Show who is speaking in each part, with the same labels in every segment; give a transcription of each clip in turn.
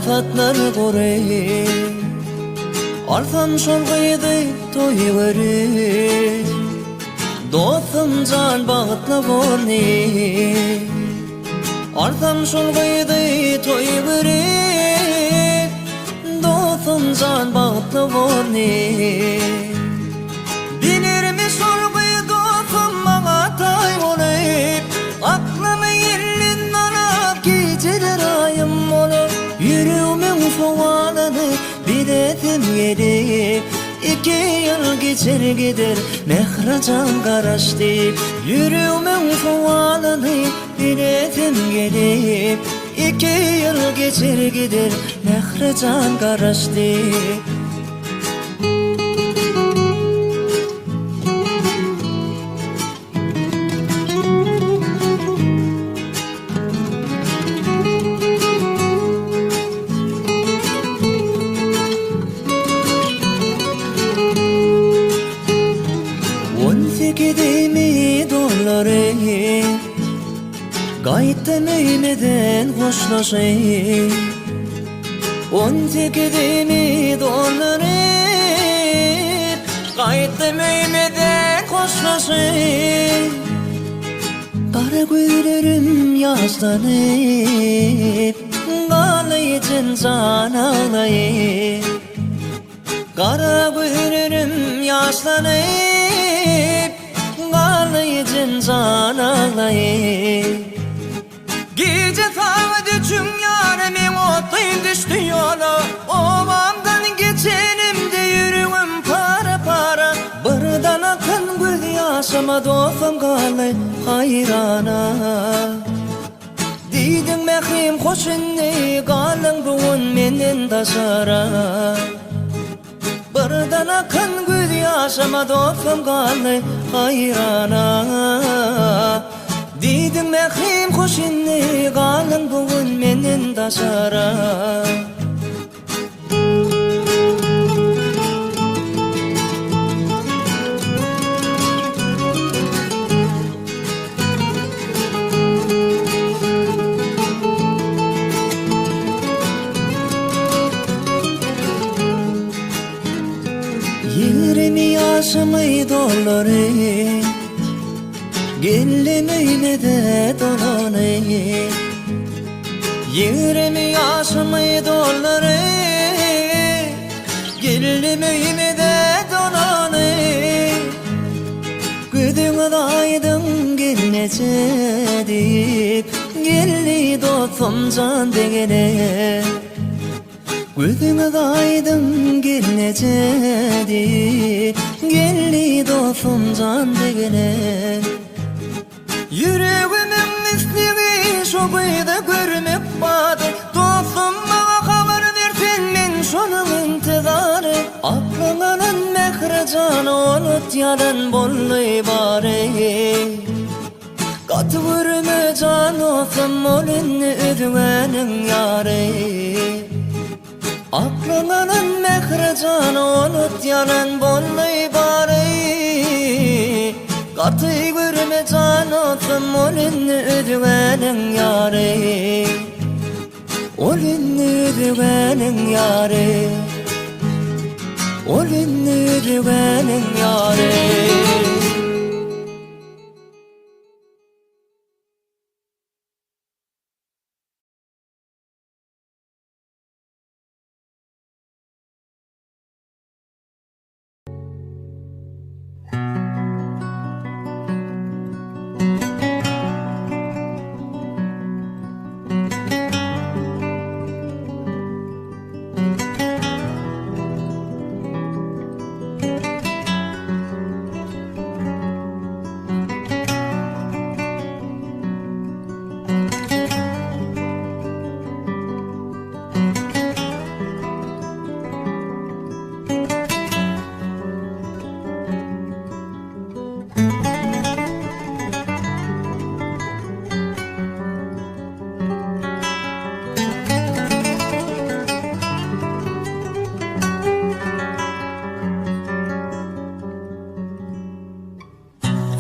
Speaker 1: afatlar gore Artan şol gıydı toy veri Dostum can bağıtlı borni Artan şol gıydı toy veri Dostum can bağıtlı borni Bilir mi şol gıydı dostum bana tay olayıp Aklımı yerlin alıp geceler ayım olur Yüreğimin soğanını biletim gelip 2 yıl geçer gider mehracan karaş deyip Yüreğimin soğanını biletim gelip 2 yıl geçer gider mehracan karaş deyip Gayet dememeden hoşlaşayım 18 dolarım Gayet dememeden hoşlaşayım Kara gözlerim yaşlanıp Ağlayıcın can ağlayıp Kara gözlerim yaşlanıp Ağlayıcın can ağlayıp Gece sağdı çüngarımın otlayın düştü yola Ovamdan geçenimde yürüğüm para para Buradan akan göz yaşıma dostum kalay hayrana Deydin mehrim hoşunni kalın bugün menden taşara Buradan akan göz yaşıma dostum kalay hayrana Deydin mehrim hoşunni kalın bugün menden taşara Yerimi yaşımı doları Gellim öyle de dolanayım Yerimi yaşımı doları Gellim öyle de dolanayım Güdüğü daydın gelmece deyip Gelli dostum can degene Güdüğü daydın gelmece deyip Gelli dostum can degene Yüreğimin misliği şu kıyıda görmek vardı Dostum bana haber versin men şunun intizarı Aklının mehracanı olup yalan bolluy bari Katı vurma can olsun olunni ödüvenin yari Aklının mehracanı olup yalan bolluy bari Katı görme can olsun olunni ödüvenin yari Olunni ödüvenin yari Olunni ödüvenin yari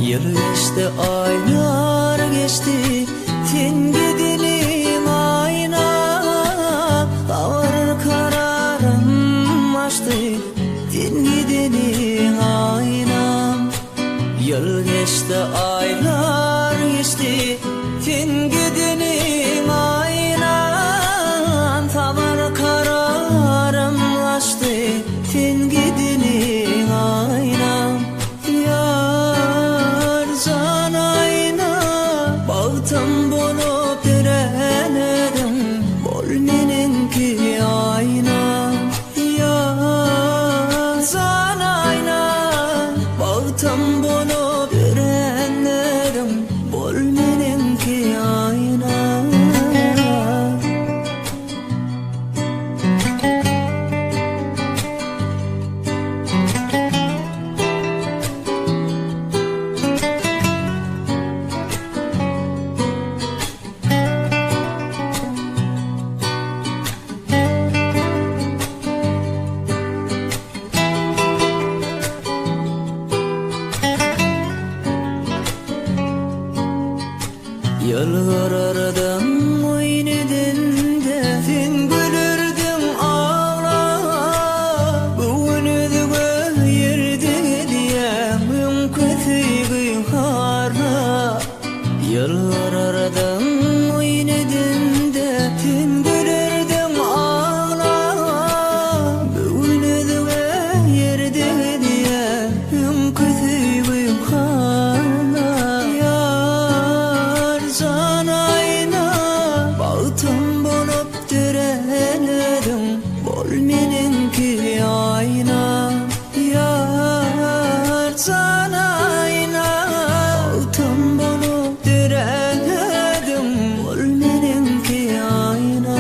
Speaker 1: Yıl geçti, aylar geçti, sen gidelim ayna. açtı dingidenin aynam. Yıl geçti aylar geçti dingidenin aynam. Tavar kararım açtı dingidenin aynam. Yar can ayna bağıtım bulup direnedim. Bol meninki ayna. Yar can ayna bağıtım bulup direnedim. Bol meninki ayna. Yalvarırdım oynadın da sen gülürdün ağla. Bugünü de yerde diyemem kötüyü harla. Yalvarırdım oynadın da sen gülürdün ağla. Bugünü de yerde diyemem kötüyü harla. Can ayna bağıtım bulup direnedim. Bol meninki ayna. Yar can ayna bağıtım bulup direnedim. Bol meninki ayna.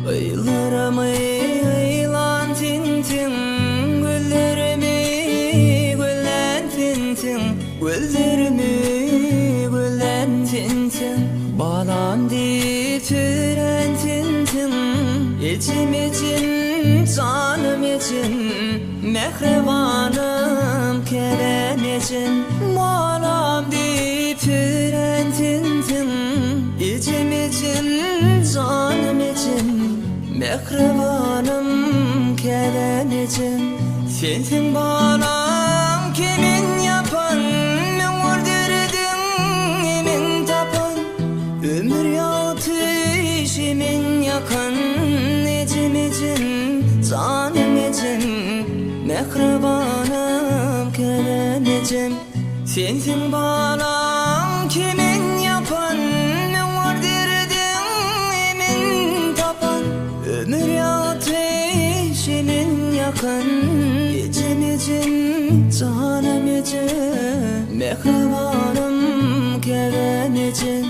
Speaker 1: Aylarımı aylan tintin, güllerimi gülen tintin, güllerimi gülen tintin. Balam deyip türen tintin, içim için, canım için, mehribanım kelen için. Balam deyip türen tintin, içim için, canım için, mehribanım kelen için. Sensin balam kimin yapan, men vurdirdin emin tapan. Ömür yağtı işimin yakan, içim için, canım için, mehribanım kelen için. Sensin balam kimin yapan, men vurdirdin emin tapan. Ömür ateşinin yakan, içim için, canım için, mehribanım kelen için.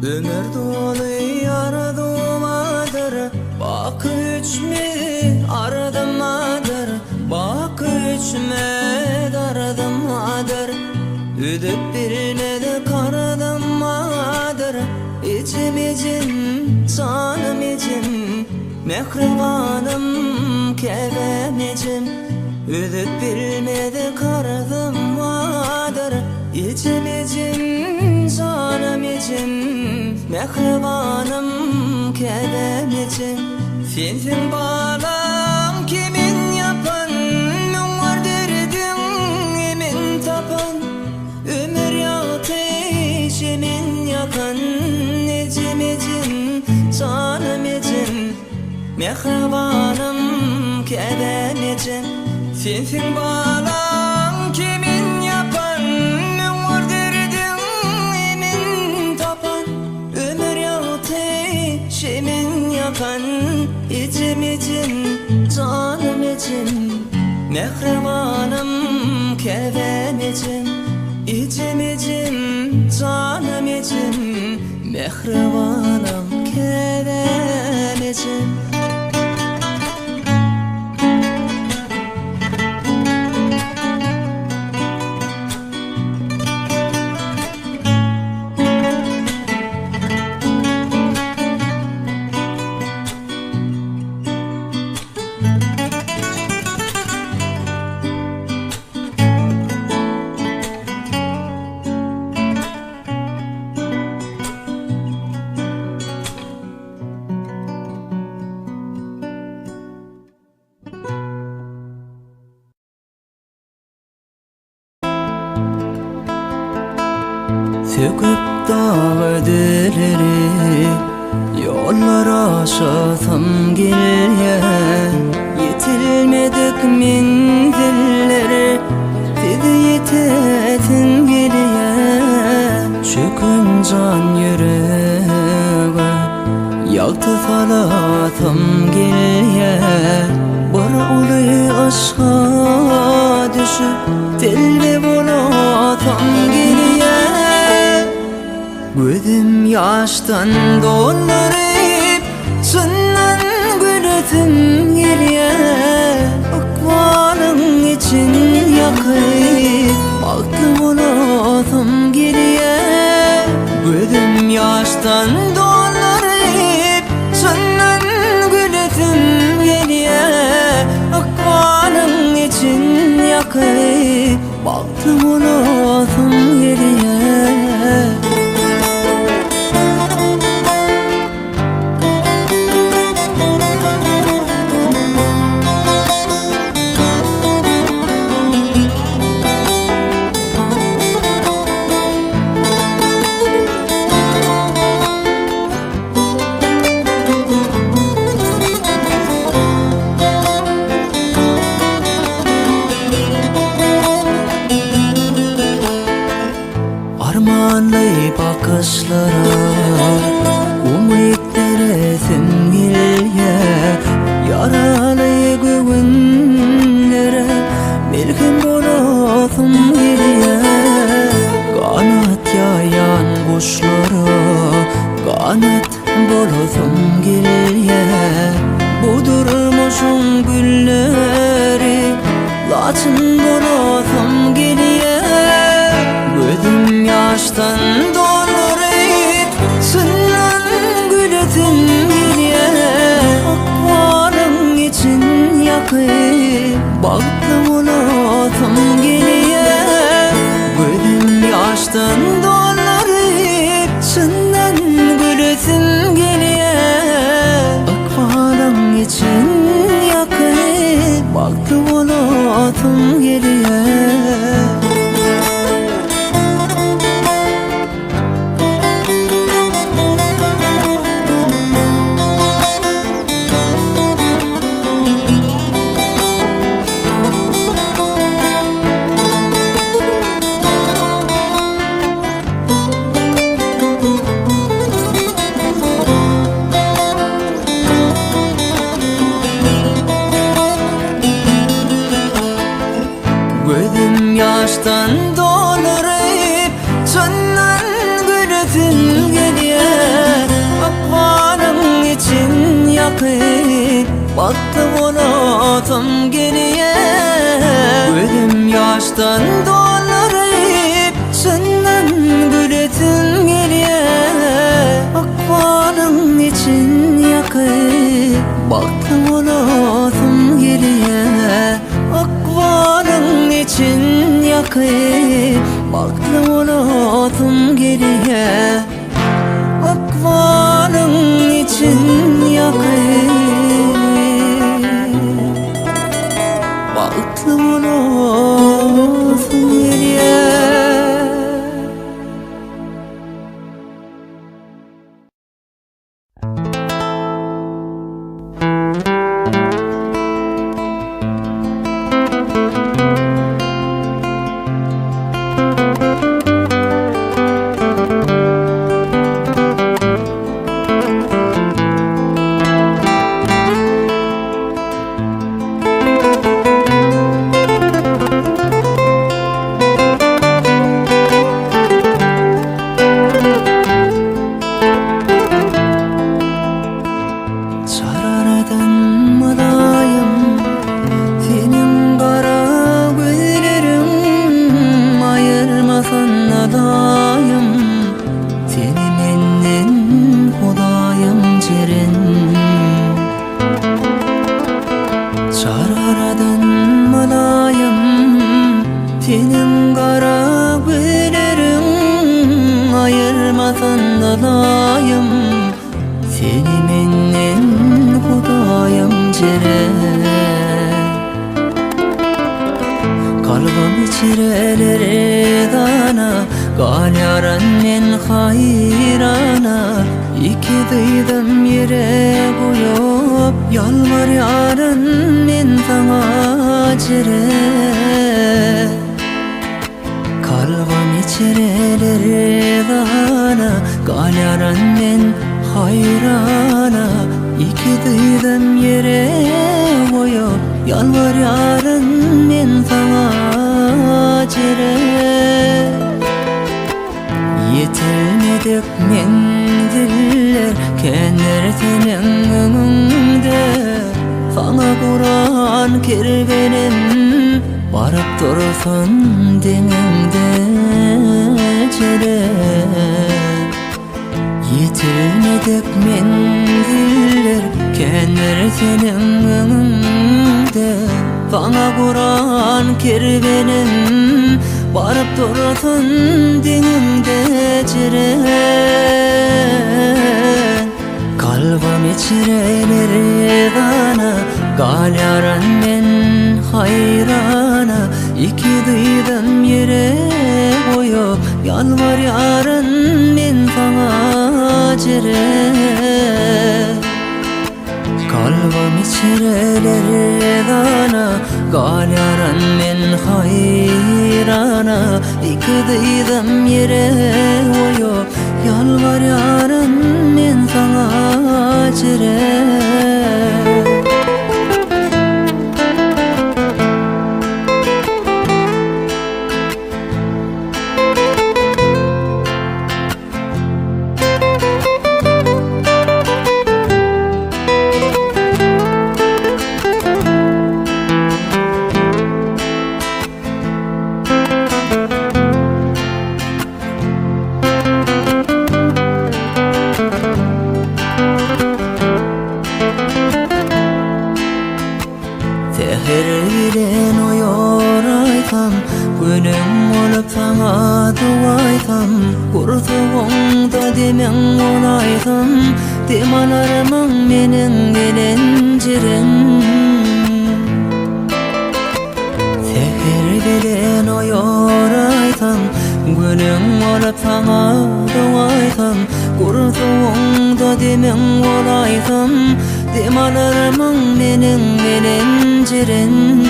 Speaker 1: Ömür dolu aradımadır, bak üçme aradımadır, bak üçme aradımadır. Üdüp birine karadımadır, içim için, canım için, mehribanım kevem için. Üdüp birine karadımadır, içim için, canım için, mehribanım kevem için. Fin fin bağlam kimin yapan, münvar derdin emin tapan. Ömür ateşimin yakan, necim için, canım için, mehribanım kevem için. Fin fin bağlam kimin yapan, münvar derdin emin tapan. Ömür ateşimin yakan, içim için, canım için, mehribanım kevem için. İçim için, canım için, mehribanım kevem için. Söküp dağı dileri, yollar aşatam gelye. Yetilmedik menzilleri, dedi yetetin gelye. Çökün can yüreğe, yaktı falatam gelye. Bara ulu aşka düşüp, telve bolatam gelye. Gözüm yaştan dolarıp, sından gülütüm geliye. Akvalın için yakıp, baktım olatam geliye. Gözüm yaştan dolarıp, sından gülütüm geliye. Akvalın için yakıp, baktım olatam geliye. Armanlı bakışlara, ümitlere simgilye. Yaralı güvenlere, melkim bolasım geliye. Kanat yayan kuşlara, kanat bolasım geliye. Budurmuşum gülleri, laçın bolasım geliye. Gözüm yaştan dolarıp, sından gülütüm geliye. Akvalın için yakıp, baktım olatam geliye. Gözüm yaştan dolarıp, sından gülütüm geliye. Akvalın için yakıp, baktım olatam geliye. Gözüm yaştan dolarıp, senden gülütüm geliye. yakıp baktım unutum geriye. Gözüm yaştan dolarıp senden gületim geriye. Akvalın için yakıp baktım unutum geriye. Akvalın için yakıp baktım unutum geriye. Akvalın için yakıp baktım unutum geriye. Senin kara gözlerin ayırmasan da layım. Seni menden Hudayım cere. Kalbim içireleri dana, gal yaran men hayrana. İki dıydım yere koyup, yalvar yaran men sana cere. Kalbim içireleri dana, gal yaran men hayrana. İki dıydım yere koyup, yalvar yaran men sana cere. Yetilmedik mendiller kenler senin önünde. Sana Kur'an kerbenim varıp dursun denimde cere. Yetilmedik mendiller kenler senin önünde. Sana Kur'an kerbenim varıp dursun denimde cere. Kalbim içireleri dana, gal yaran men hayrana. İki dıydım yere koyup, yalvar yaran men sana cere. Kalbim içireleri dana, gal yaran men hayrana. İki dıydım yere koyup, yalvar yaran men sana cere. Seher bilen oyoraysam, günüm olup sana duaysam. Kurtuğumda demen olaysam, demalarımın menin gelencirin. Seher bilen oyoraysam, günüm olup sana duaysam. Kurtuğumda demen olaysam, demalarımın menin gelencirin.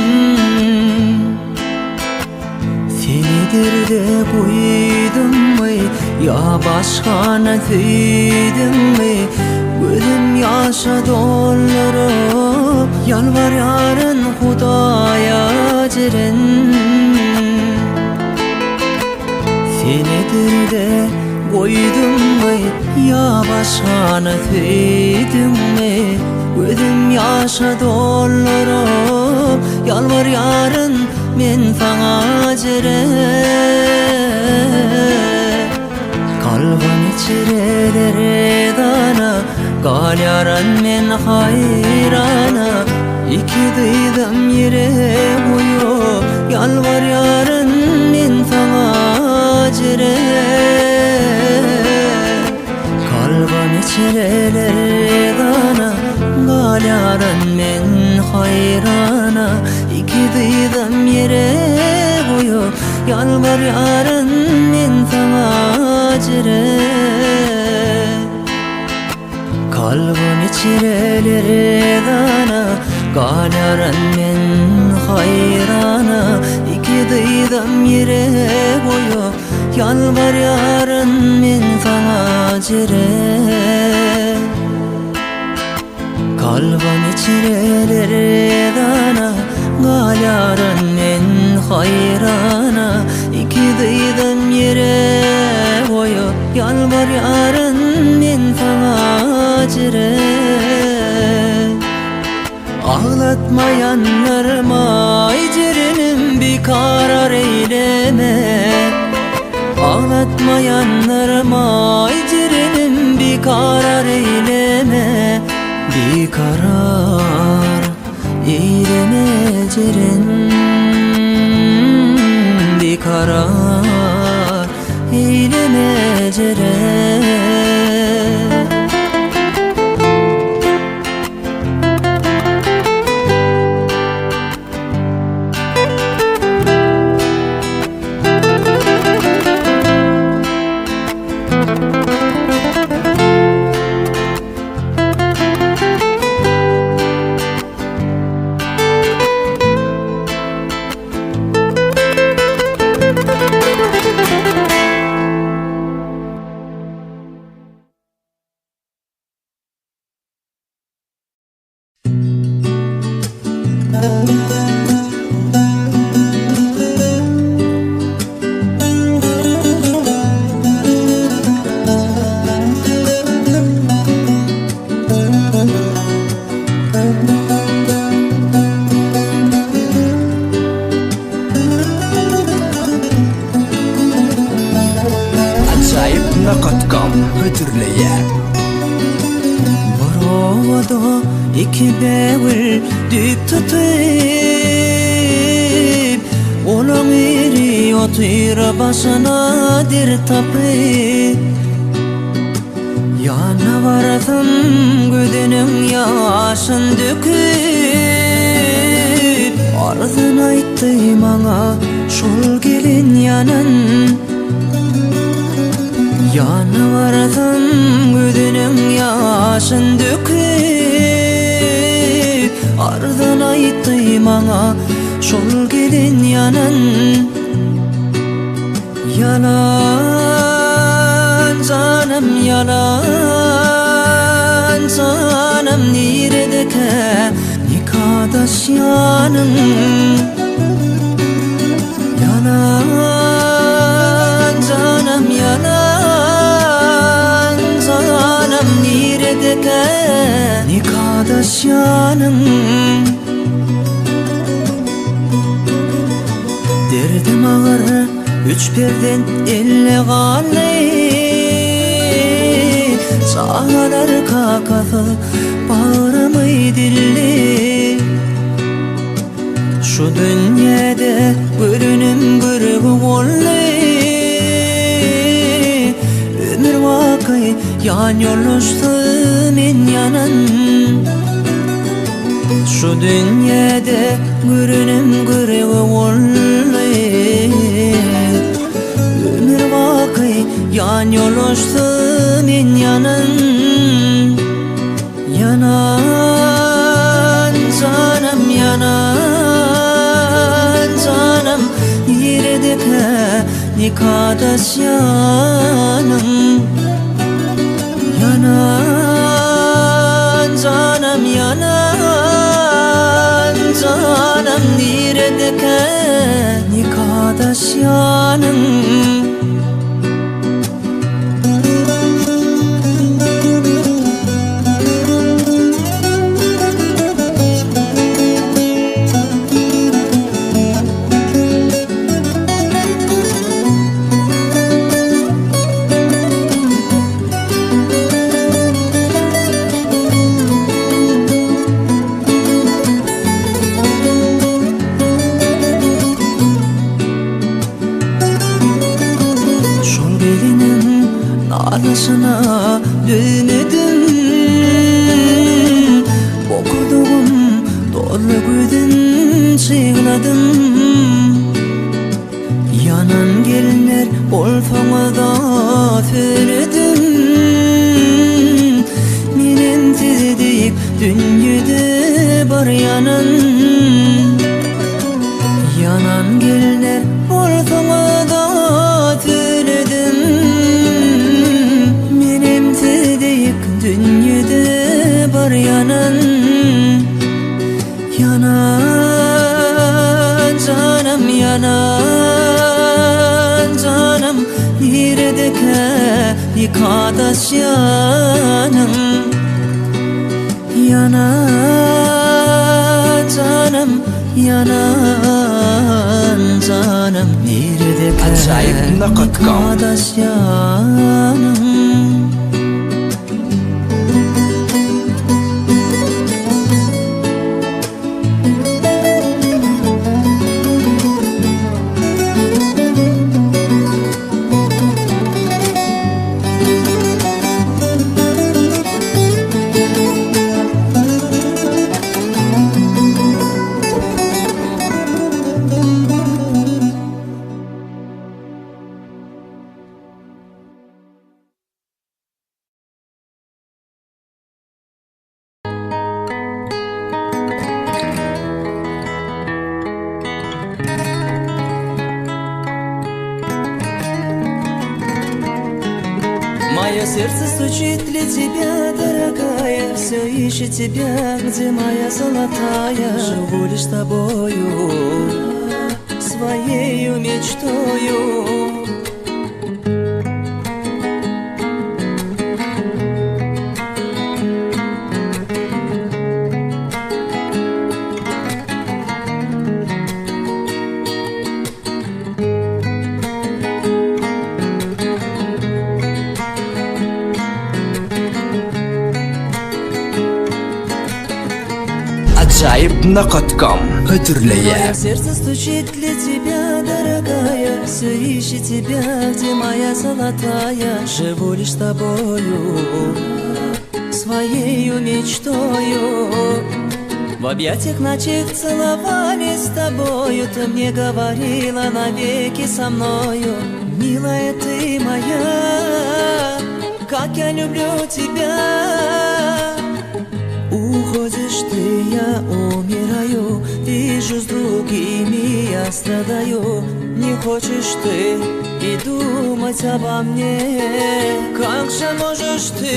Speaker 1: Senidir de koydum mu, ya başkana süydüm mü? Gözüm yaşa doldurup, yalvar yarın Hudaya cirin. Senidir de koydum mu, ya başkana süydüm mü? Gözüm yaşa doldurup yalvar yarın men sana jere kalban içirelere dana gal yaran men hayrana iki dıydım yere koyup yalvar yarın men sana jere kalban içirelere dana gal yaran men hayrana iki dıydım yere koyup yalvar yarın men sana jere kalbin içirelere dana gal yaran men hayrana iki dıydım yere koyup yalvar yarın men sana jere kalbin içirelere dana gal yaran men hayrana iki dıydım yere koyup yalvar yarın men sana jere ağlatmayanlarıma ecrenim bir karar eyleme ağlatmayanlarıma ecrenim bir karar eyleme bir karar eyleme cerin bir karar eyleme cerin
Speaker 2: Naqatqam hötürleýär
Speaker 1: Borovada iki bäwil düp tutyp Olaň eri otyra başyna der tapyp Yana baratym gödeniň ýaşyn döküp Arzyn aýtdy maňa şol gelin ýanan Yana baratym gödeniň ýaşyn döküp Arzyn aýtdy maňa şol gelin ýanan Yalan canım yalan canım niredeke nikadaş ýanyň Yalan canım yalan canım niredeke nikadaş ýanyň derdim ağır üç birden elle galy Çağlar kakafı bağrımı dilli Şu dünyada görünüm görgü bolly Ömür vaky yan yoluşdy men yanan Şu dünyada görünüm görgü bolly Ömür vaky yan yoluşdy men yanan Yanan canım yanan canım niredeke nikadaş ýanyň Yanan canım yanan canım niredeke nikadaş ýanyň başına dönüdüm. Okuduğum doğru güdün çığladım. Yanan gelinler bolfamada tönüdüm. Menen tizdik dünyüde bar yanan. Yanan gelinler bolfamada tönüdüm. Menen tizdik dünyüde bar yanan. Yanan canım yanan canım Yiredeke yıkadaş yanım. Yanan canım yanan canım Yiredeke yıkadaş yanım. Мое сердце стучит для тебя, дорогая. Все ищет тебя, где моя золотая. Живу лишь с тобою, своею мечтою.
Speaker 2: Acayip.com Hütürleye.
Speaker 1: Мое сердце стучит для тебя, дорогая. Все ищет тебя, где моя золотая. Живу лишь с тобою, своею мечтою. В объятиях ночных целовались с тобою. Ты мне говорила навеки со мною. Милая ты моя, как я люблю тебя. Уходишь ты, я умираю. Вижу с другими, я страдаю. Не хочешь ты и думать обо мне. Как же можешь ты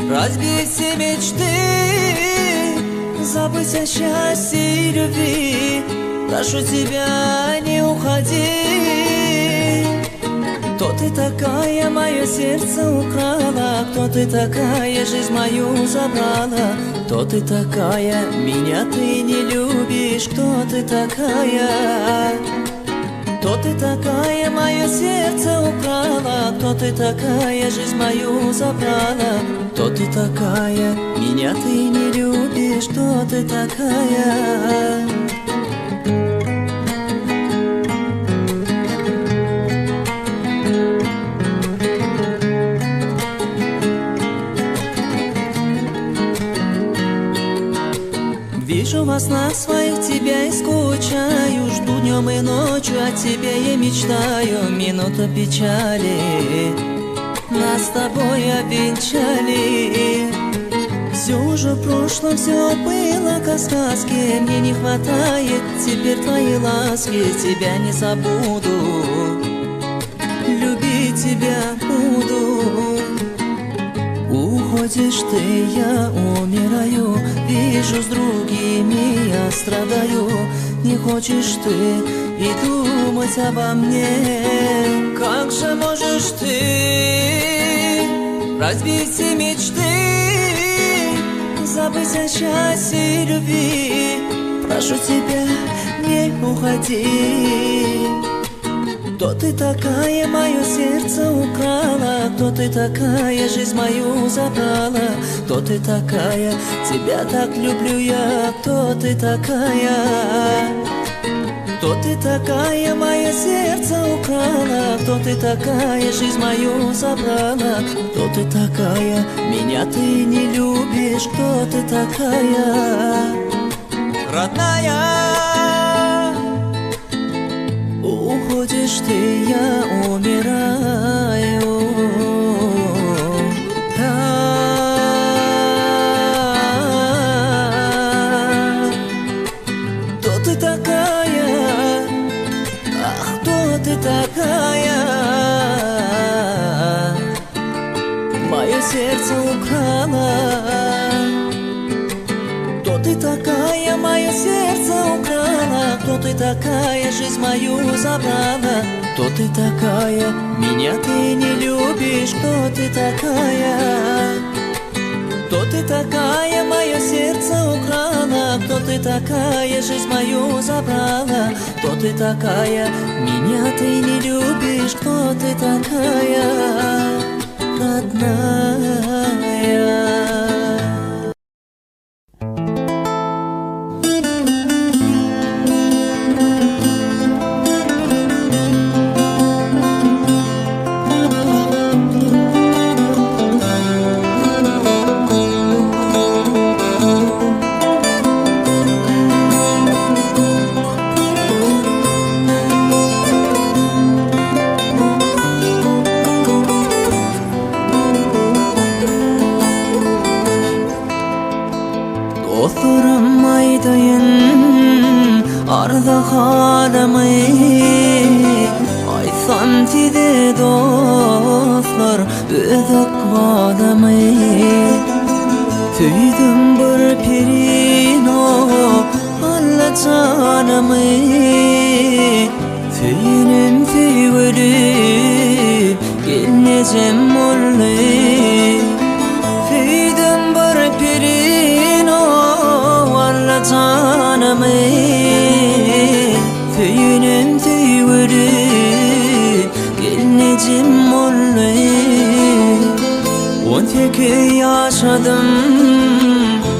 Speaker 1: разбить все мечты, забыть о счастье и любви? Прошу тебя, не уходи. Кто ты такая, мое сердце украла? Кто ты такая, жизнь мою забрала? Кто ты такая, меня ты не любишь? Кто ты такая? Кто ты такая, мое сердце украла? Кто ты такая, жизнь мою забрала? Кто ты такая, меня ты не любишь? Кто ты такая? Вижу во снах своих тебя и скучаю. Жду днем и ночью, о тебе я мечтаю. Минута печали нас с тобой обвенчали. Все уже в прошлом, все было как сказки. Мне не хватает теперь твоей ласки. Тебя не забуду, любить тебя буду. Уходишь ты, я умираю. Вижу с другими, я страдаю. Не хочешь ты и думать обо мне. Как же можешь ты разбить все мечты, забыть о счастье и любви? Прошу тебя, не уходи. Кто ты такая, мое сердце украла? Кто ты такая, жизнь мою забрала? Кто ты такая, тебя так люблю я? Кто ты такая? Кто Кто ты такая, мое сердце украла? Кто ты такая, жизнь мою забрала? Кто ты такая, меня ты не любишь? Кто ты такая, родная? Уходишь ты, я умираю. Кто ты такая? Ах, кто ты такая? Мое сердце украла. Кто ты такая, мое сердце украла? Кто ты такая, жизнь мою забрала? Кто ты такая, меня ты не любишь? Кто ты такая? Кто ты такая, мое сердце украла? Кто ты такая, жизнь мою забрала? Кто ты такая, меня ты не любишь? Кто ты такая, родная? Dostlarım aydayın arda halamı Aysan tide dostlar ödük bağlamı Tüydüm bir pirino alla canımı Tüyünüm tüyülü gelmeyeceğim ollu Tüydüm bir pirino canımı Tüyünüm tüyülü gelmeyeceğim ollu On tek yaşadım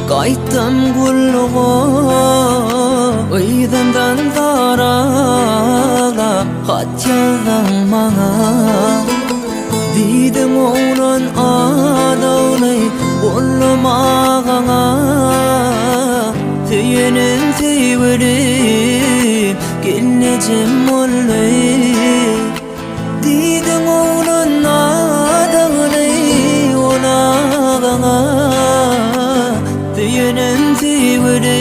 Speaker 1: kayıttım kulluğa Uydumdan tarala hat yazdan bana Dedim oğlan adavlay olmağına Tüyünüm tüyülü gelmeyeceğim ollu Dedim oğlan adavlay olağına Tüyünüm tüyülü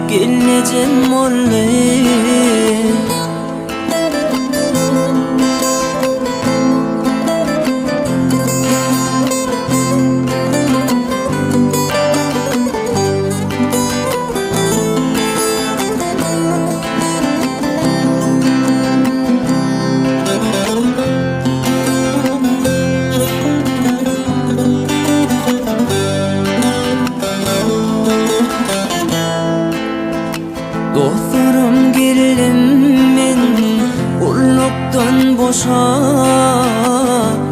Speaker 1: gelmeyeceğim ollu Dostlarım gelinim ulluktan boşa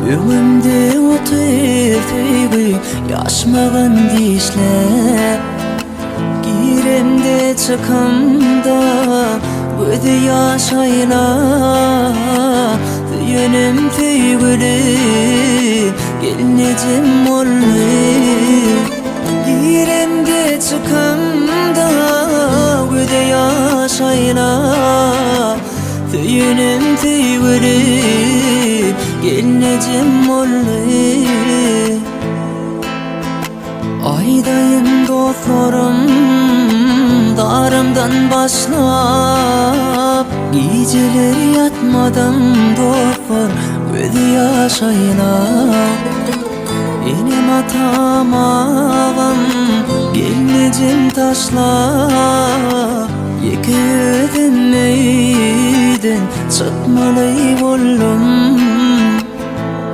Speaker 1: Ömümde otur tüygü yaşmağın dişler Giremde çıkamda ödü yaşayla Tüyünüm tüygülü gelmeyeceğim ollu Giremde çıkamda ödü yaşayla Tüyünüm tüyülü gelmeyeceğim ollu Aydayım dostlarım darımdan başlap Geceleri yatmadan dostlar ödü yaşayla Benim atam ağam gelmeyeceğim taşla Yeki ödünmeyden çıkmalı oldum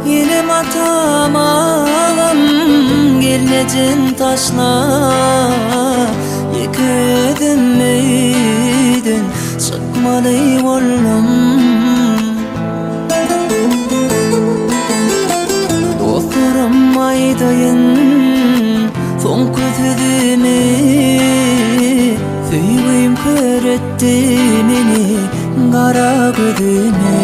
Speaker 1: Benim atam ağam gelmeyeceğim taşla Yeki ödünmeyden çıkmalı oldum Dostlarım aydayın son kötüdüğümü Tüyüyüm körüttü meni kara gözüne.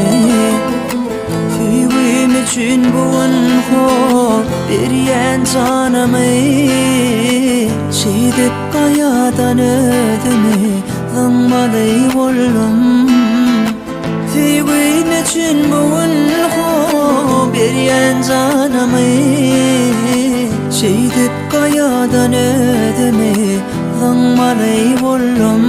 Speaker 1: Tüyüm için buğun hor beryen canımı, çiğdip kayadan ödümü zangmalı oldum. Tüyüm için buğun hor beryen canımı, çiğdip kayadan ödümü zangmalı oldum.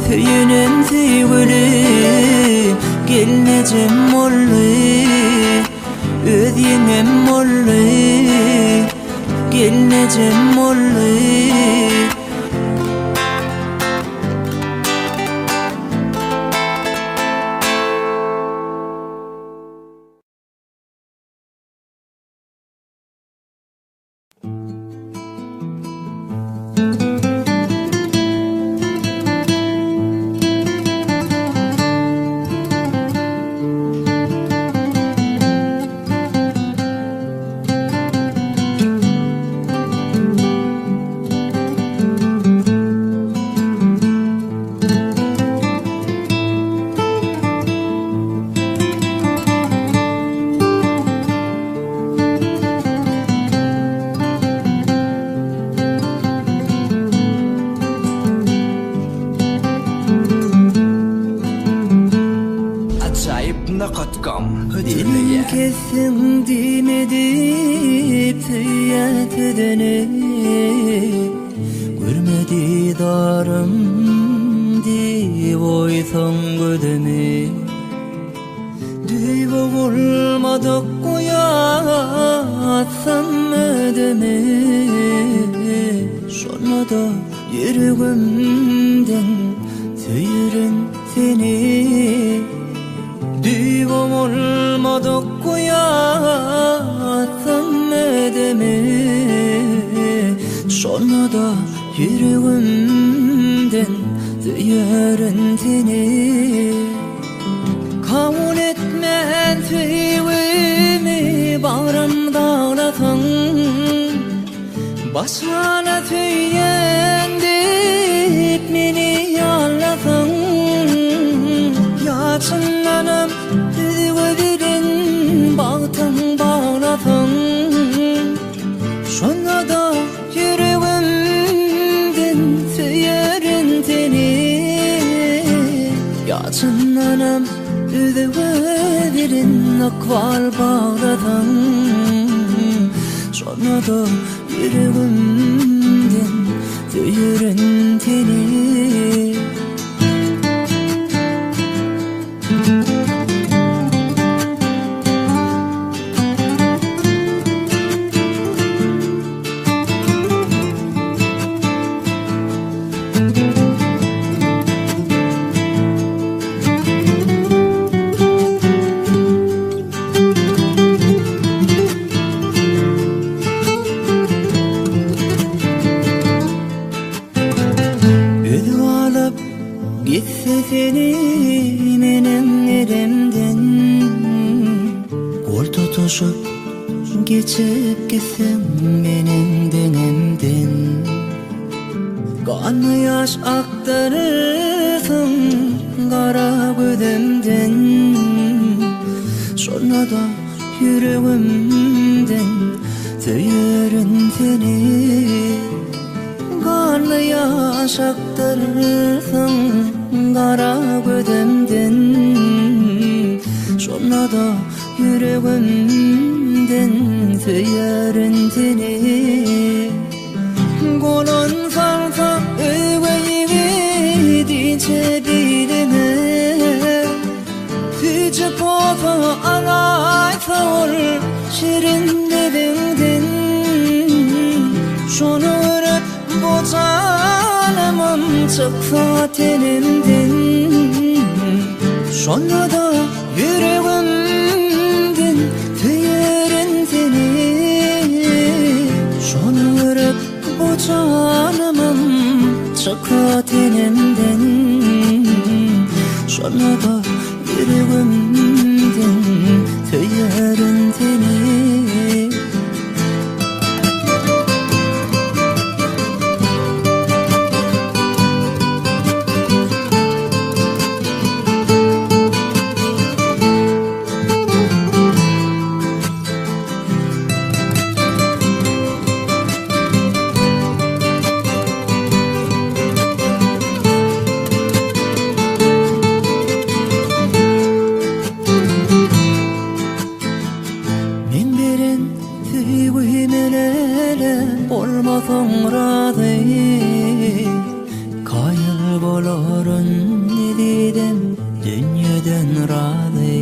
Speaker 1: Tüyünüm tüygülüm gelnecem mollu, ödyenem mollu, gelnecem mollu.
Speaker 2: Acayipnaqatcom
Speaker 1: Dilim
Speaker 2: Hütürleyen
Speaker 1: kessin demedip tüyet edene, görmedi darım deyip oysan gödeme. Düyü olmadık koyatsam ödeme, şona da yüreğimden tüyürün seni. Düğüm olmadık koyatsam ödeme, şona da yüreğimden tüyürün seni. Kabul etmen tüyümü bağrımda ağlatan, başına tüyen deyip beni ağlatan. Yaşınlanım düzgüdürün bağtan bağlatan, şona da yüreğimden tüyürün seni. Yaşınlanım düzgüdürün akval bağlatan, şona da yüreğimden tüyürün seni. Gitse seni menem elimden, kol tutuşup geçip gitsen benim denimden. Kanlı yaş aktarırsın kara gözümden, şona da yüreğimden tüyürün seni. Kanlı yaş aktarırsın kara gözümden, şona da yüreğimden tüyürün seni. Kolun sarsa öğeyi dice bilime, tüce potu alaysa ol şirin dilinden. Şonu örüp bu canımın çıksa tenimden, şona da yüreğimden tüyürün seni. Şonu örüp bu canımın çıksa tenimden, şona da yüreğimden tüyürün seni. olmasaň razy kaýyl bolaryn edidem dünýeden razy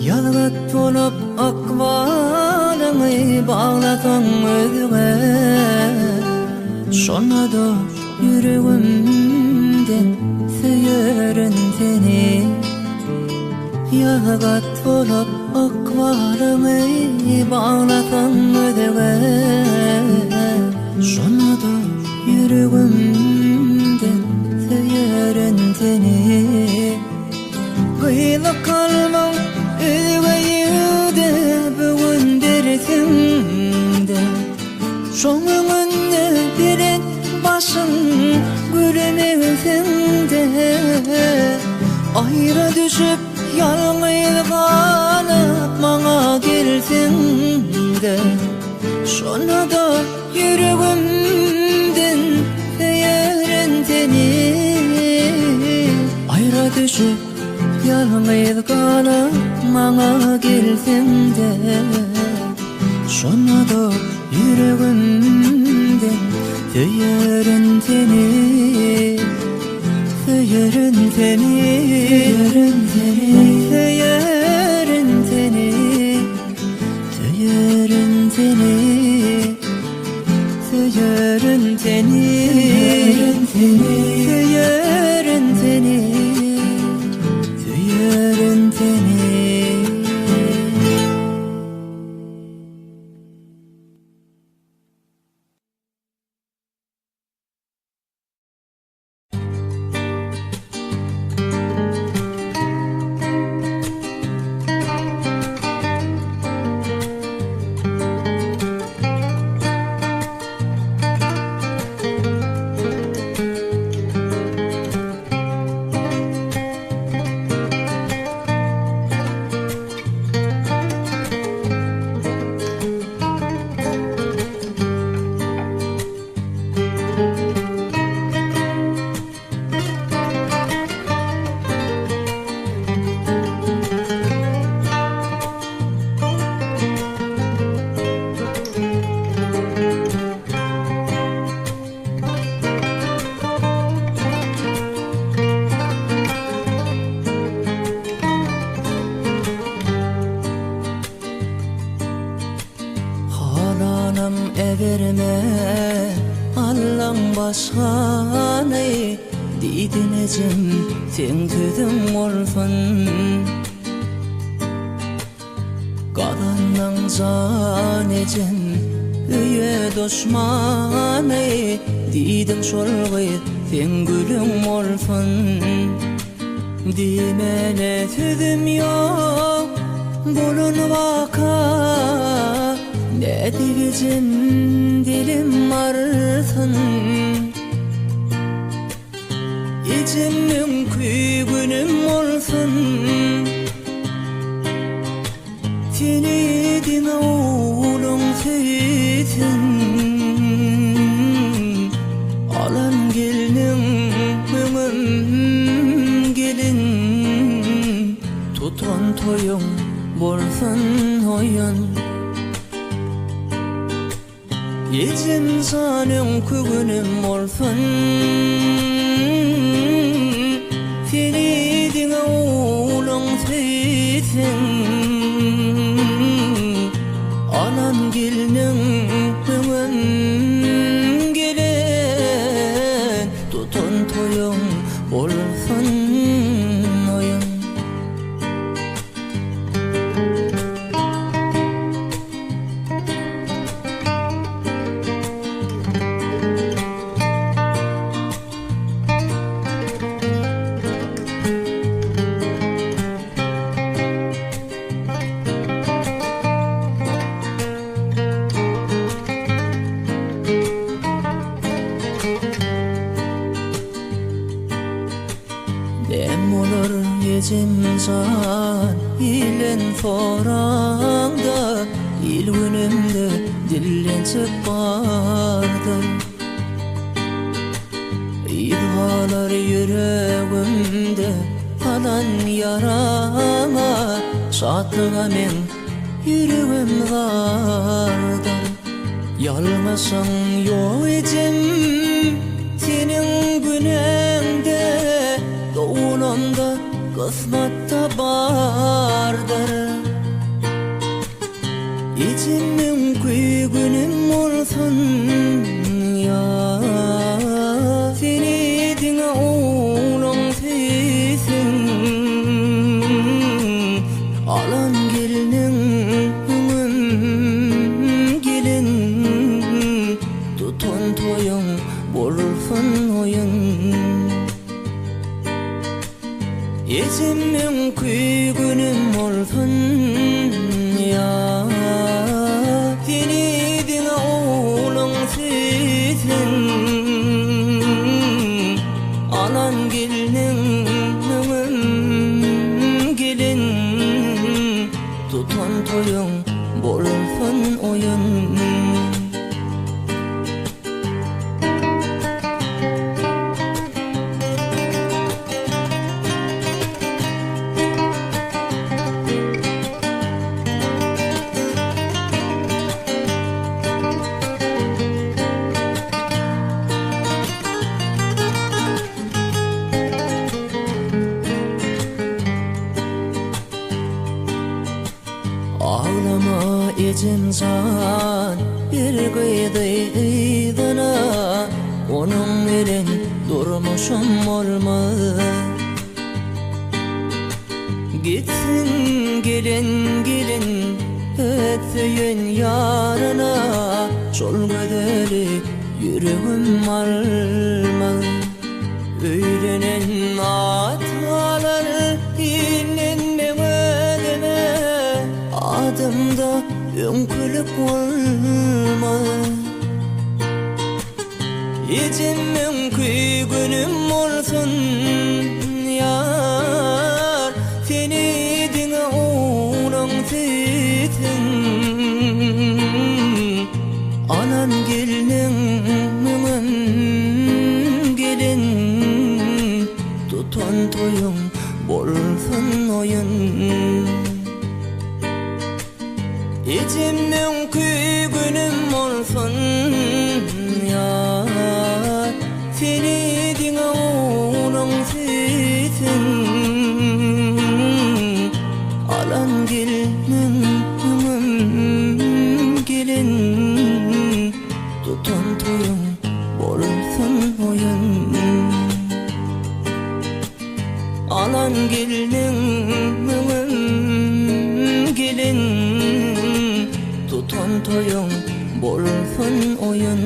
Speaker 1: yalgat bolup akbalyny baglasaň özüňe şona da yüregimden süýerin seni yalgat bolup akbalyny baglasaň özüňe şona da yüregimden süýerin seni gıýla kalmaň özüňe bugündirsiňde şoňuňda bilen başyň gülemeňsiňde aýra düşüp ýalňyz galyp maňa gelsiňde şona da yüregimden süýerin seni aýra düşüp ýalňyz galyp maňa gelsiňde şona da yüregimden süýerin seni süýerin seni süýerin seni süýerin seni süýerin seni süýerin seni süýerin seni süýerin seni Everme Allah'ın başkanı Didin ecem sen tüdüm olsun Kadandan can ecem Üye düşmanı Didin şolgı sen gülüm olsun Dimene tüdüm yok Bulun vaka ne diyeceğim dilim varsın İçimin küygünüm olsun Seni dine oğlum söylesin Alan gelin müngüm gelin Tutan toyun bolsun oyun Yecim sanım kügünüm olsun Seni dine oğlum söylesin Anan gelinin müngün gelin Tutun toyun olsun oyun Dem olur yecim zan ilen foranda Il günümde dillen çıkbardı İdhalar yüreğimde kalan yarama Şatlığa men yüreğim vardı Yalmasan yo ecem senin günende, doğulanda kısmatta bardır. İçimin günüm olsun ya, seni dine oğlan sesin. Alan gelinin gelin, tutun toyun bolsun oyun. İçimin günüm olsun ya, seni dine oğlan sesin. Alan gelinin gelin, tutun toyun bolsun oyun. Ağlama ecem can bir kıydıydana, onun elin durmuşum olmaz. Gitsin gelin gelin ötüyün yarına, çol kaderi yüreğim almaz. Öğlenen hataları dinlenmeme, adımda önkülük olmaz. İçimin günüm olsun yar, seni dine oğlan sesin. Anan gelinin gelin, tutun toyun bolsun oyun. İçimin günüm olsun ya, seni dine oğlan sesin. Alan gelinin gelin, tutun toyun bolsun oyun. Alan gelinin gelin, tutun toyun bolsun oyun.